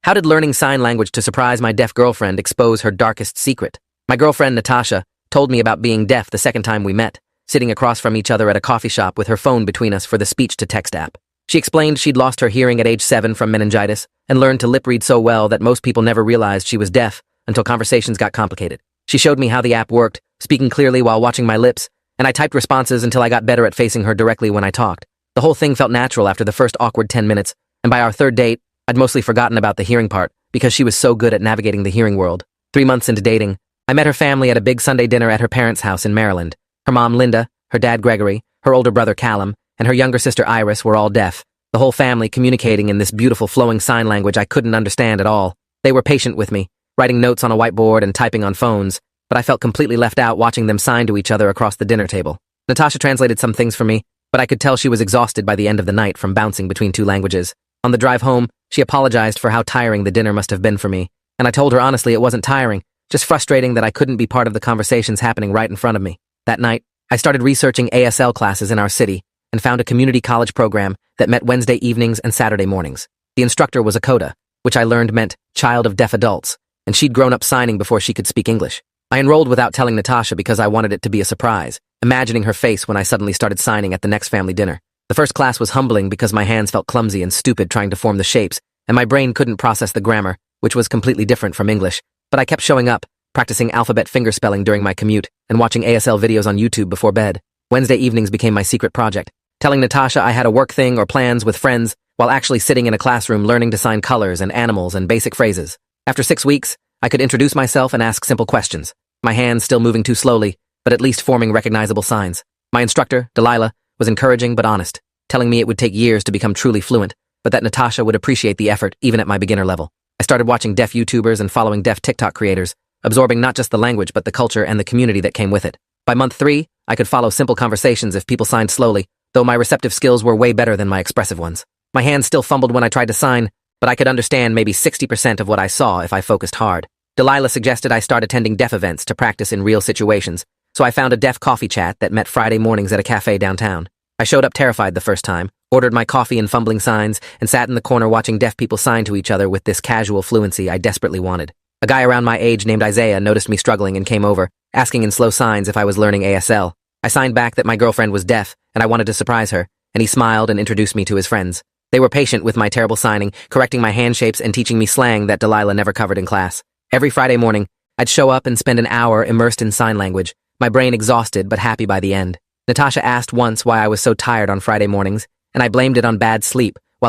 How did learning sign language to surprise my deaf girlfriend expose her darkest secret? My girlfriend, Natasha, told me about being deaf the second time we met, sitting across from each other at a coffee shop with her phone between us for the speech-to-text app. She explained she'd lost her hearing at age 7 from meningitis and learned to lip-read so well that most people never realized she was deaf until conversations got complicated. She showed me how the app worked, speaking clearly while watching my lips, and I typed responses until I got better at facing her directly when I talked. The whole thing felt natural after the first awkward 10 minutes, and by our third date, I'd mostly forgotten about the hearing part because she was so good at navigating the hearing world. 3 months into dating, I met her family at a big Sunday dinner at her parents' house in Maryland. Her mom, Linda, her dad, Gregory, her older brother, Callum, and her younger sister, Iris, were all deaf, the whole family communicating in this beautiful flowing sign language I couldn't understand at all. They were patient with me, writing notes on a whiteboard and typing on phones, but I felt completely left out watching them sign to each other across the dinner table. Natasha translated some things for me, but I could tell she was exhausted by the end of the night from bouncing between 2 languages. On the drive home, she apologized for how tiring the dinner must have been for me, and I told her honestly it wasn't tiring, just frustrating that I couldn't be part of the conversations happening right in front of me. That night, I started researching ASL classes in our city and found a community college program that met Wednesday evenings and Saturday mornings. The instructor was a CODA, which I learned meant Child of Deaf Adults, and she'd grown up signing before she could speak English. I enrolled without telling Natasha because I wanted it to be a surprise, imagining her face when I suddenly started signing at the next family dinner. The first class was humbling because my hands felt clumsy and stupid trying to form the shapes, and my brain couldn't process the grammar, which was completely different from English. But I kept showing up, practicing alphabet fingerspelling during my commute, and watching ASL videos on YouTube before bed. Wednesday evenings became my secret project, telling Natasha I had a work thing or plans with friends while actually sitting in a classroom learning to sign colors and animals and basic phrases. After 6 weeks, I could introduce myself and ask simple questions, my hands still moving too slowly, but at least forming recognizable signs. My instructor, Delilah, was encouraging but honest, telling me it would take years to become truly fluent, but that Natasha would appreciate the effort even at my beginner level. I started watching deaf YouTubers and following deaf TikTok creators, absorbing not just the language but the culture and the community that came with it. By month 3, I could follow simple conversations if people signed slowly, though my receptive skills were way better than my expressive ones. My hands still fumbled when I tried to sign, but I could understand maybe 60% of what I saw if I focused hard. Delilah suggested I start attending deaf events to practice in real situations, so I found a deaf coffee chat that met Friday mornings at a cafe downtown. I showed up terrified the first time, ordered my coffee and fumbling signs, and sat in the corner watching deaf people sign to each other with this casual fluency I desperately wanted. A guy around my age named Isaiah noticed me struggling and came over, asking in slow signs if I was learning ASL. I signed back that my girlfriend was deaf, and I wanted to surprise her, and he smiled and introduced me to his friends. They were patient with my terrible signing, correcting my hand shapes and teaching me slang that Delilah never covered in class. Every Friday morning, I'd show up and spend an hour immersed in sign language, my brain exhausted but happy by the end. Natasha asked once why I was so tired on Friday mornings, and I blamed it on bad sleep,